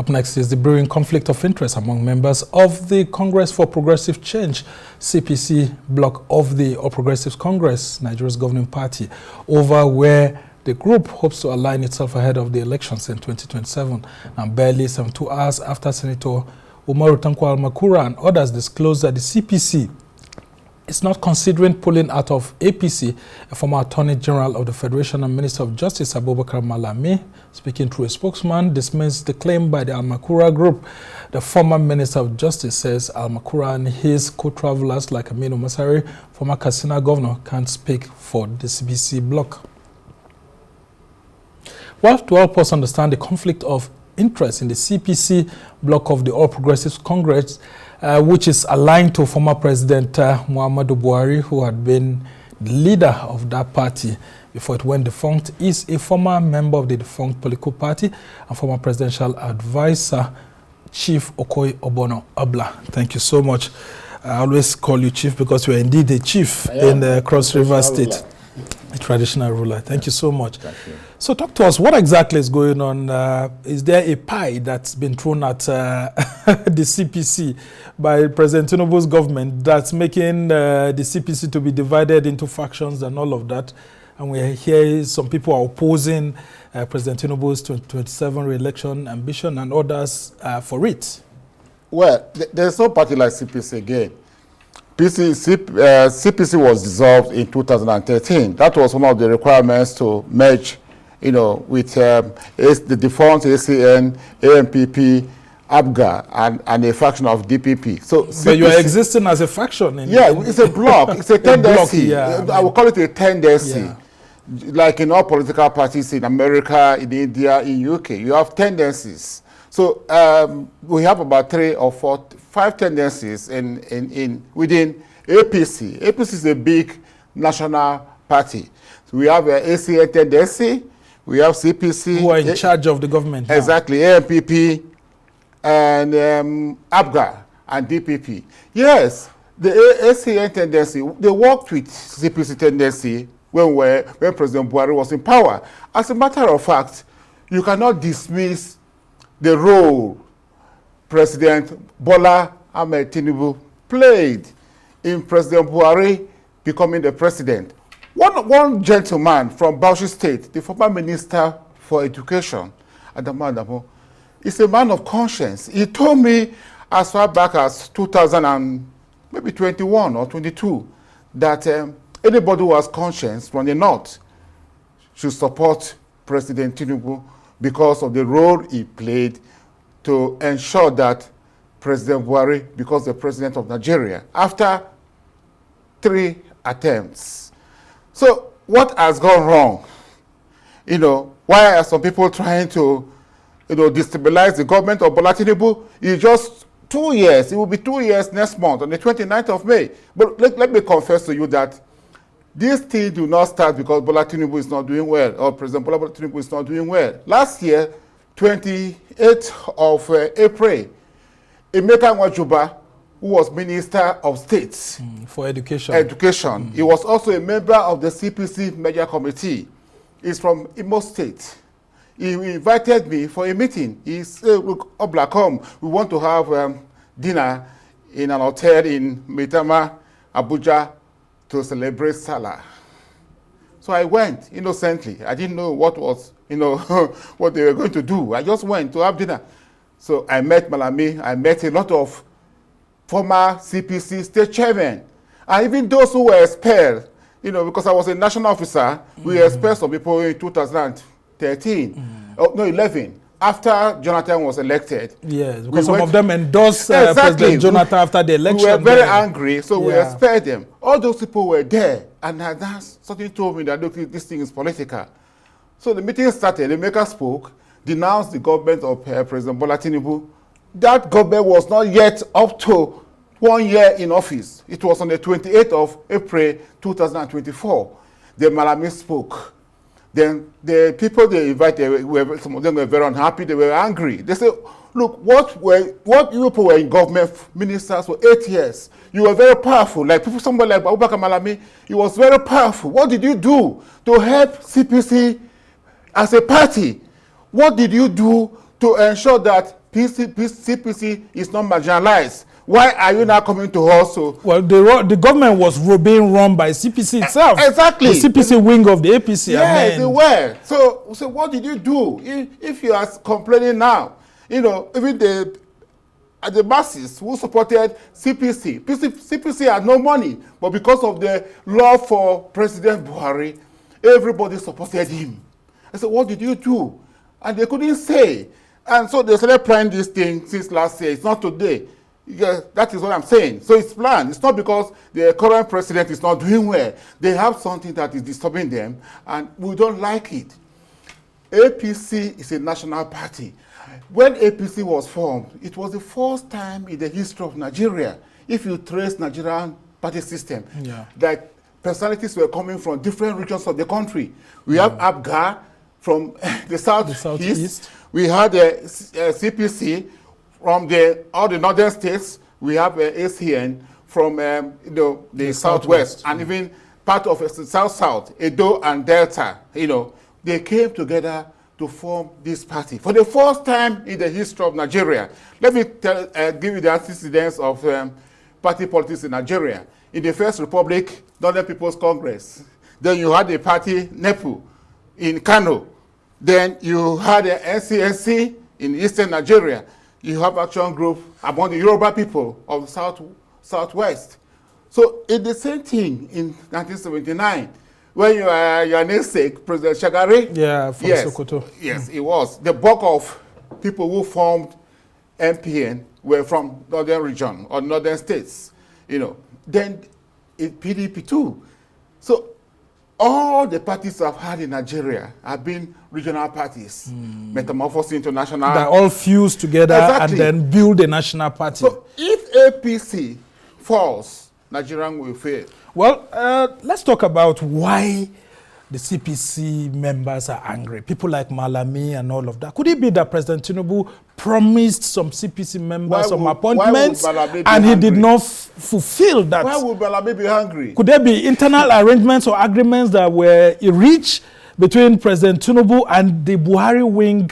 Up next is the brewing conflict of interest among members of the Congress for Progressive Change, CPC bloc of the All Progressives Congress, Nigeria's governing party, over where the group hopes to align itself ahead of the elections in 2027. And barely 72 hours after Senator Umaru Tanko Almakura and others disclosed that the CPC is not considering pulling out of APC, a former Attorney General of the Federation and Minister of Justice, Abubakar Malami, speaking through a spokesman, dismissed the claim by the Almakura group. The former Minister of Justice says Almakura and his co-travelers like Aminu Masari, former Katsina governor, can't speak for the CPC bloc. Well, to help us understand the conflict of interest in the CPC bloc of the All Progressives Congress, which is aligned to former President Muhammadu Buhari, who had been the leader of that party before it went defunct, is a former member of the defunct political party and former presidential advisor, Chief Obono-Obla. Thank you so much. I always call you Chief because you are indeed a chief in the Cross River State. A traditional ruler. Thank you so much. Thank you. So talk to us, what exactly is going on? Is there a pie that's been thrown at the CPC by President Tinubu's government that's making the CPC to be divided into factions and all of that? And we hear some people are opposing President Tinubu's 2027 re-election ambition and others for it. Well, there's no party like CPC again. CPC was dissolved in 2013. That was one of the requirements to merge, with the defunct ACN, AMPP, ABGA, and a faction of DPP. So CPC, you are existing as a faction. It's a bloc. It's a tendency. Bloc, I would call it a tendency. Like in all political parties in America, in India, in UK, you have tendencies. So we have about 3 or 4, 5 tendencies within APC. APC is a big national party. So we have an ACN tendency, we have CPC. Who are in charge of the government. Exactly, AMPP and ABGA and DPP. Yes, the ACN tendency, they worked with CPC tendency when President Buhari was in power. As a matter of fact, you cannot dismiss the role President Bola Ahmed Tinubu played in President Buhari becoming the president. One gentleman from Bauchi State, the former Minister for Education, Adamu, is a man of conscience. He told me as far back as 2021 or 22 that anybody who has conscience from the North should support President Tinubu because of the role he played to ensure that President Buhari becomes the president of Nigeria after 3 attempts. So what has gone wrong? Why are some people trying to, destabilize the government of Bola Tinubu? It's just 2 years. It will be 2 years next month on the 29th of May. But let me confess to you that these things do not start because Bola Tinubu is not doing well or President Bola Tinubu is not doing well. Last year, 28th of April, Emeka Nwajuba, who was Minister of State for Education. He was also a member of the CPC Media Committee. He's from Imo State. He invited me for a meeting. He said, look, Obla, come. We want to have dinner in an hotel in Maitama, Abuja, to celebrate Salah. So I went innocently. I didn't know what was, what they were going to do. I just went to have dinner. So I met Malami. I met a lot of former CPC state chairmen. And even those who were expelled, because I was a national officer, we expelled some people in 2013, 11. After Jonathan was elected. Yes, because some of them endorsed President Jonathan after the election. We were very angry, so we expelled them. All those people were there, and that's something told me that, look, this thing is political. So the meeting started, the maker spoke, denounced the government of President Bola Tinubu. That government was not yet up to 1 year in office. It was on the 28th of April 2024. The Malami spoke. Then the people they invited, some of them were very unhappy, they were angry. They said, look, what you people were in government ministers for 8 years. You were very powerful. Like somebody like Abubakar Malami, he was very powerful. What did you do to help CPC as a party? What did you do to ensure that CPC is not marginalized. Why are you now coming to us? Well, the government was being run by CPC itself. Exactly. The CPC wing of the APC. Yes, they were. So what did you do? If you are complaining now, even the masses who supported CPC had no money, but because of the love for President Buhari, everybody supported him. I said, what did you do? And they couldn't say. And so they started planning this thing since last year. It's not today. Yeah, that is what I'm saying. So it's planned. It's not because the current president is not doing well. They have something that is disturbing them, and we don't like it. APC is a national party. When APC was formed, it was the first time in the history of Nigeria, if you trace Nigerian party system, that personalities were coming from different regions of the country. We have APGA from the southeast. We had the CPC from all the northern states. We have ACN from the southwest, and even part of south, Edo and Delta. They came together to form this party for the first time in the history of Nigeria. Let me give you the antecedents of party politics in Nigeria. In the First Republic, Northern People's Congress. Then you had the party NEPU in Kano. Then you had the NCNC in Eastern Nigeria. You have Action Group among the Yoruba people of the southwest. So it's the same thing in 1979. When your namesake, President Shagari, from Sokoto. Yes, it was. The bulk of people who formed MPN were from northern region or northern states. Then PDP too. So all the parties I've had in Nigeria have been regional parties, metamorphosed into national. They all fused together and then build a national party. So if APC falls, Nigerian will fail. Well, let's talk about why the CPC members are angry. People like Malami and all of that. Could it be that President Tinubu promised some CPC members some appointments and he did not fulfill that? Why would Malami be angry? Could there be internal arrangements or agreements that were reached between President Tinubu and the Buhari wing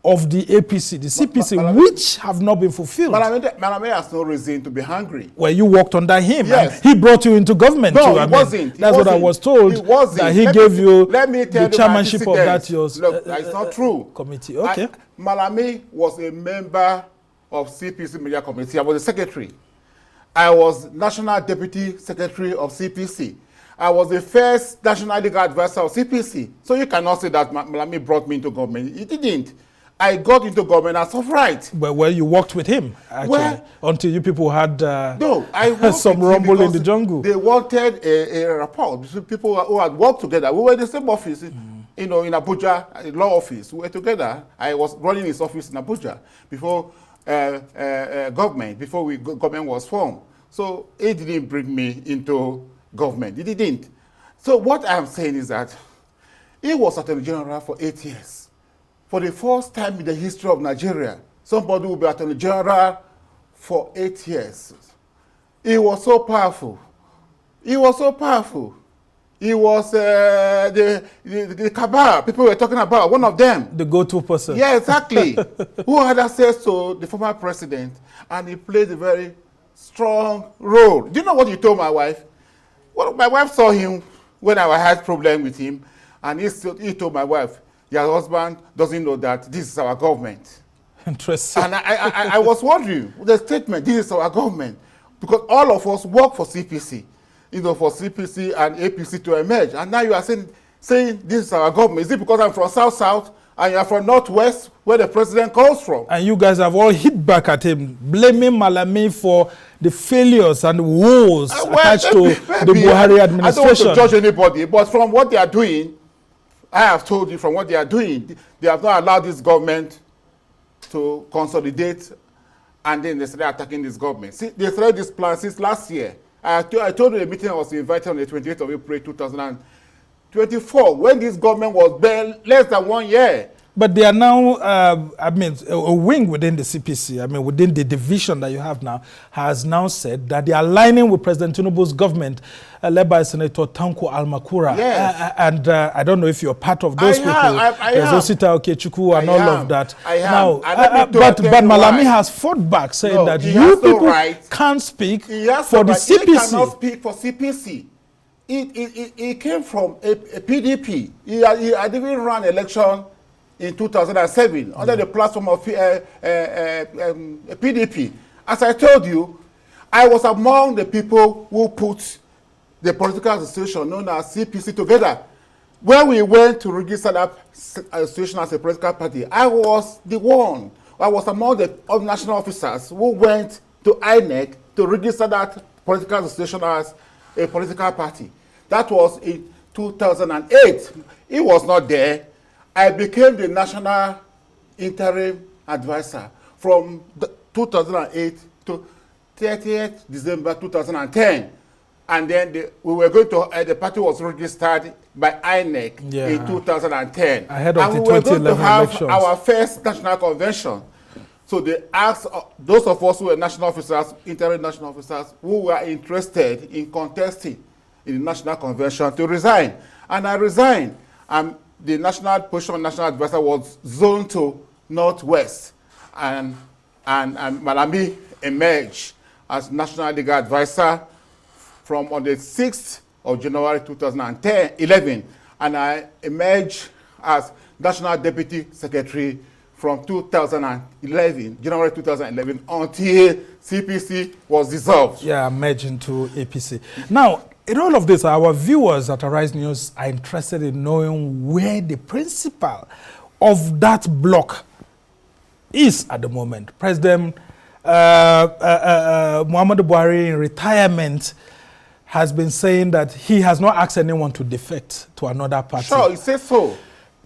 of the APC, the CPC, which have not been fulfilled? Malami has no reason to be hungry. Well, you worked under him. Yes. He brought you into government. No, he wasn't. That's what I was told. He wasn't. That he gave you the chairmanship of that Look, it's not true. Committee. Okay. Malami was a member of CPC Media Committee. I was a secretary. I was National Deputy Secretary of CPC. I was the first National Legal Advisor of CPC. So you cannot say that Malami brought me into government. He didn't. I got into government as of right. Well, you worked with him, actually, until you people had some rumble in the jungle. They wanted a rapport between people who had worked together. We were in the same office, in Abuja, law office. We were together. I was running his office in Abuja before government was formed. So it didn't bring me into government. It didn't. So what I'm saying is that he was Attorney General for 8 years. For the first time in the history of Nigeria, somebody will be Attorney General for 8 years. He was so powerful. He was so powerful. He was the cabal people were talking about, one of them. The go-to person. Yeah, exactly. Who had access to the former president, and he played a very strong role. Do you know what he told my wife? Well, my wife saw him when I had problem with him, and he told my wife, your husband doesn't know that this is our government. Interesting. And I was wondering, the statement, this is our government, because all of us work for CPC, for CPC and APC to emerge. And now you are saying this is our government. Is it because I'm from South and you are from Northwest, where the president comes from? And you guys have all hit back at him, blaming Malami for the failures and woes attached to the Buhari administration. I don't want to judge anybody, but from what they are doing, I have told you from what they are doing, they have not allowed this government to consolidate, and then they started attacking this government. See, they started this plan since last year. I told you the meeting I was invited on the 28th of April 2024, when this government was less than 1 year. But they are now, I mean, a wing within the CPC, I mean, within the division that you have now, has now said that they are aligning with President Tinubu's government, led by Senator Tanko Almakura. Yes. And I don't know if you're part of those people. There's Osita Okechukwu and all of that. Now, but Malami has fought back, saying that you people can't speak for the CPC. He cannot speak for CPC. He came from a PDP. He had even run election in 2007 under the platform of PDP. As I told you, I was among the people who put the political association known as CPC together. When we went to register that association as a political party, I was among the national officers who went to INEC to register that political association as a political party. That was in 2008. He was not there. I became the national interim advisor from 2008 to 30th December 2010. And then we were going to, the party was registered by INEC in 2010. Ahead of and the we were 2011 going to have elections. our first national convention. So they asked those of us who were national officers, interim national officers, who were interested in contesting in the national convention to resign. And I resigned. The national position of national advisor was zoned to Northwest. And Malami emerged as national legal advisor from on the 6th of January 2011. And I emerged as national deputy secretary from 2011, January 2011, until CPC was dissolved. Yeah, merged into APC. Now, in all of this, our viewers at Arise News are interested in knowing where the principal of that bloc is at the moment. President Muhammadu Buhari, in retirement, has been saying that he has not asked anyone to defect to another party. Sure, he says so.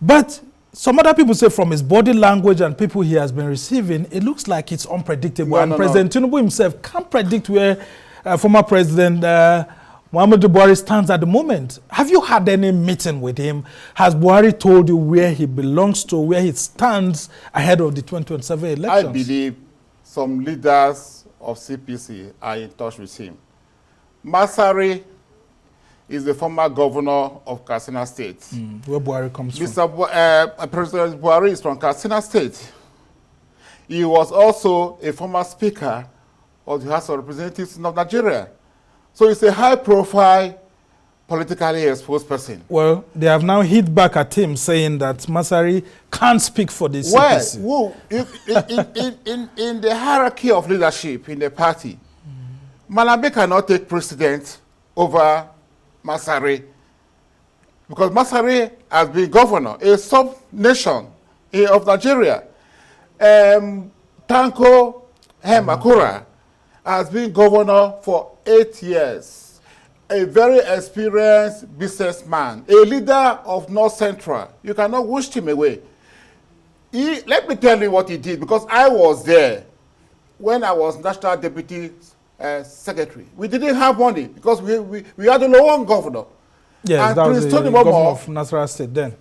But some other people say from his body language and people he has been receiving, it looks like it's unpredictable. President Tinubu himself can't predict where former President Muhammadu Buhari stands at the moment. Have you had any meeting with him? Has Buhari told you where he belongs to, where he stands ahead of the 2027 elections? I believe some leaders of CPC are in touch with him. Masari is the former governor of Katsina State. Where Buhari comes from. President Buhari is from Katsina State. He was also a former speaker of the House of Representatives of Nigeria. So he's a high-profile, politically exposed person. Well, they have now hit back at him, saying that Masari can't speak for the CPC. Well, in the hierarchy of leadership in the party, Malami cannot take precedence over Masari, because Masari has been governor, a sub-nation of Nigeria. Tanko Almakura has been governor for 8 years, a very experienced businessman, a leader of North Central. You cannot wish him away. Let me tell you what he did, because I was there when I was National Deputy Secretary. We didn't have money because we had a low governor. Yes, and that Prince was the Tony governor Momo, of Nasarawa State then.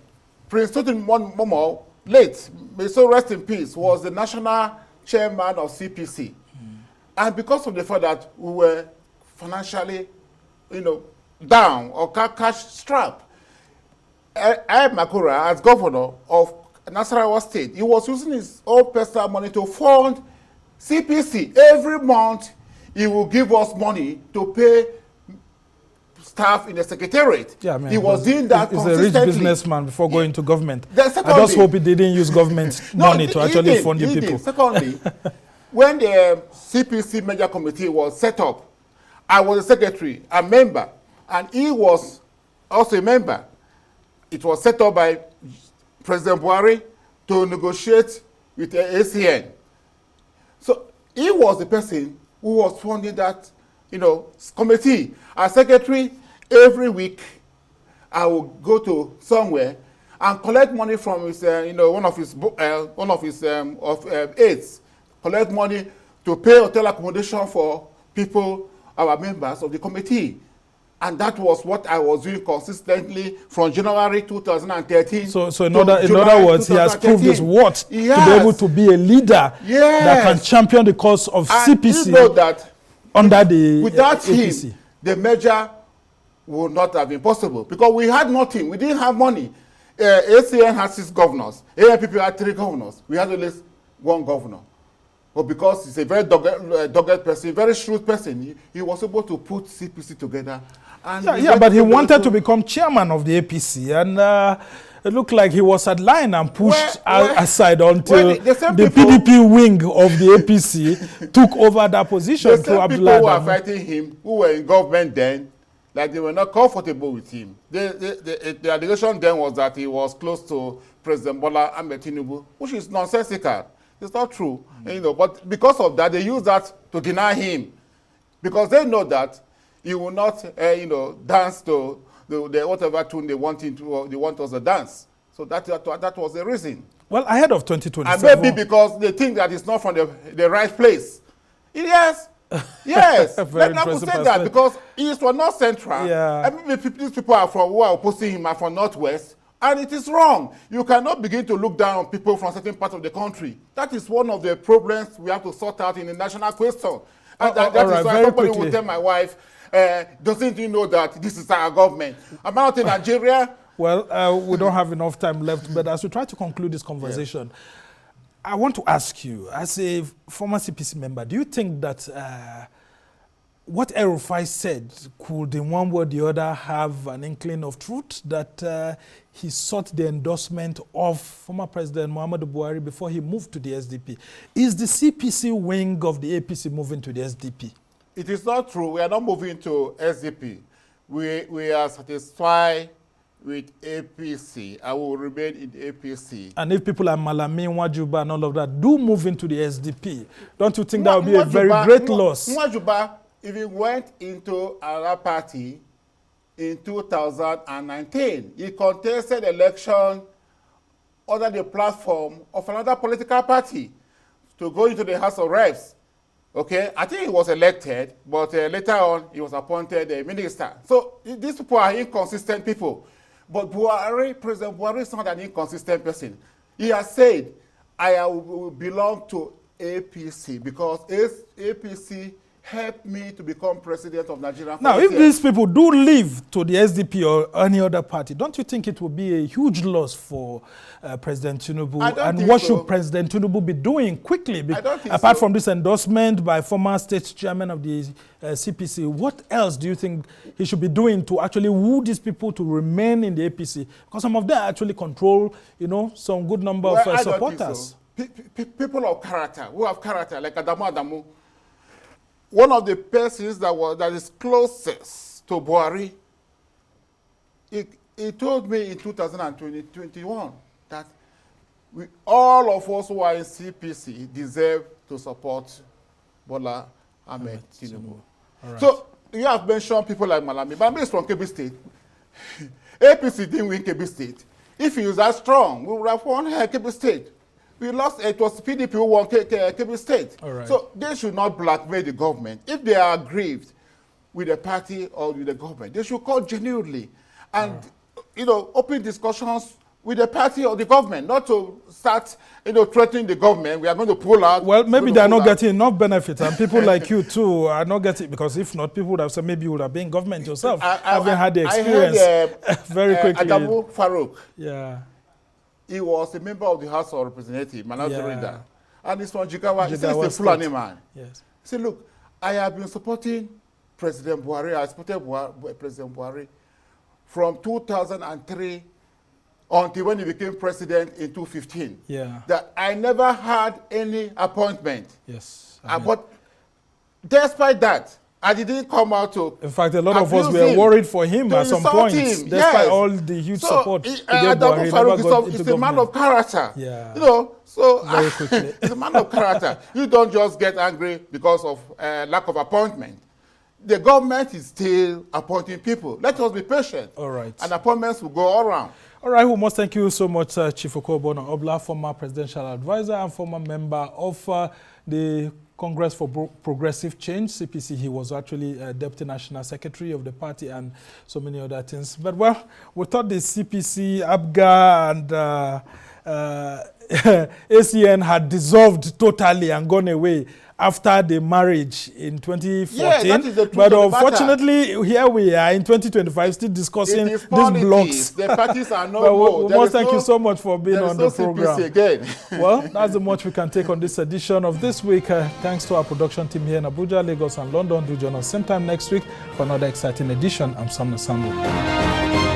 Prince Tony Momo, late, may so rest in peace, was the national chairman of CPC. And because of the fact that we were financially, down or cash strapped, Almakura, as governor of Nasarawa State, he was using his own personal money to fund CPC. Every month, he will give us money to pay staff in the secretariat. Yeah, man, he was doing that consistently. He's a rich businessman before going to government. Secondly, I just hope he didn't use government money to actually fund the people. Secondly, when the CPC major committee was set up, I was a secretary, a member, and he was also a member. It was set up by President Buhari to negotiate with the ACN. So he was the person who was funding that, committee. As secretary, every week I will go to somewhere and collect money from his, one of his aides, collect money to pay hotel accommodation for people, our members of the committee. And that was what I was doing consistently from January 2013. So in other words, he has proved his worth to be able to be a leader that can champion the cause of CPC. You know that under the without APC. him, the merger would not have been possible because we had nothing. We didn't have money. ACN had 6 governors. ANPP had 3 governors. We had at least 1 governor. But because he's a very dogged person, very shrewd person, he was able to put CPC together. And but he wanted to become chairman of the APC, and it looked like he was at line and pushed aside until the PDP wing of the APC took over that position. The same people who were fighting him, who were in government then, like they were not comfortable with him. The allegation then was that he was close to President Bola Ahmed Tinubu, which is nonsensical. It's not true, you know. But because of that, they use that to deny him, because they know that he will not, dance to the whatever tune they want us to dance. So that was the reason. Well, ahead of 2027, and maybe because they think that it's not from the right place. Yes. Yes, let me say that because East was not central. Yeah. And maybe these people are from who are opposing him are from Northwest. And it is wrong. You cannot begin to look down on people from certain parts of the country. That is one of the problems we have to sort out in the national question. And that is why somebody will tell my wife, doesn't you know that this is our government? Am I not in Nigeria? Well, we don't have enough time left, but as we try to conclude this conversation, I want to ask you, as a former CPC member, do you think that what El-Rufai said could in one way or the other have an inkling of truth, that he sought the endorsement of former President Muhammadu Buhari before he moved to the SDP? Is the CPC wing of the APC moving to the SDP? It is not true. We are not moving to SDP. We are satisfied with APC. I will remain in APC. And if people like Malami, Nwajuba and all of that do move into the SDP, don't you think that would be a very great loss? Nwajuba even went into another party in 2019. He contested election under the platform of another political party to go into the House of Reps. Okay, I think he was elected, but later on he was appointed a minister. So these people are inconsistent people. But President Buhari is not an inconsistent person. He has said, I will belong to APC because APC helped me to become president of Nigeria. Now, if these people do leave to the SDP or any other party, don't you think it will be a huge loss for President Tinubu? And what should President Tinubu be doing quickly? Apart from this endorsement by former state chairman of the CPC, what else do you think he should be doing to actually woo these people to remain in the APC? Because some of them actually control, some good number of supporters. People of character, who have character, like Adamu. One of the persons that is closest to Buhari, he told me in 2021 that all of us who are in CPC deserve to support Bola Ahmed Tinubu. Right. So you have mentioned people like Malami. Malami is from Kebbi State. APC didn't win Kebbi State. If he was that strong, we would have won Kebbi State. We lost, it was PDP who won Kebbi State. Right. So they should not blackmail the government. If they are aggrieved with the party or with the government, they should call genuinely and, open discussions with the party or the government, not to start, threatening the government. We are going to pull out. Well, maybe they are not getting enough benefit, and people like you too are not getting, because if not, people would have said maybe you would have been in government yourself, having had the experience. I heard, very quickly. Adamu Farouk. Yeah. He was a member of the House of Representatives, and he's from Jigawa. He says he's a Fulani man. Yes. He said, look, I have been supporting President Buhari. I supported President Buhari from 2003 until when he became president in 2015. Yeah. That I never had any appointment. Yes. But despite that, I didn't come out to. In fact, a lot of us were worried for him at some point, despite all the huge support. Adamu Farouk is a man of character. Yeah. Very quickly. He's a man of character. You don't just get angry because of lack of appointment. The government is still appointing people. Let us be patient. All right. And appointments will go all around. All right, we must thank you so much, Chief Obono-Obla, former presidential advisor and former member of the Congress for Progressive Change, CPC. He was actually Deputy National Secretary of the party and so many other things. But, well, we thought the CPC, ABGA, and ACN had dissolved totally and gone away after the marriage in 2014. Yeah, that is the truth but of the unfortunately, here we are in 2025 still discussing these blocks. The parties are no well, more. we must thank you so much for being on the program. CPC again. Well, that's the much we can take on this edition of This Week. Thanks to our production team here in Abuja, Lagos, and London. Do join us same time next week for another exciting edition. I'm Sam Nasambo.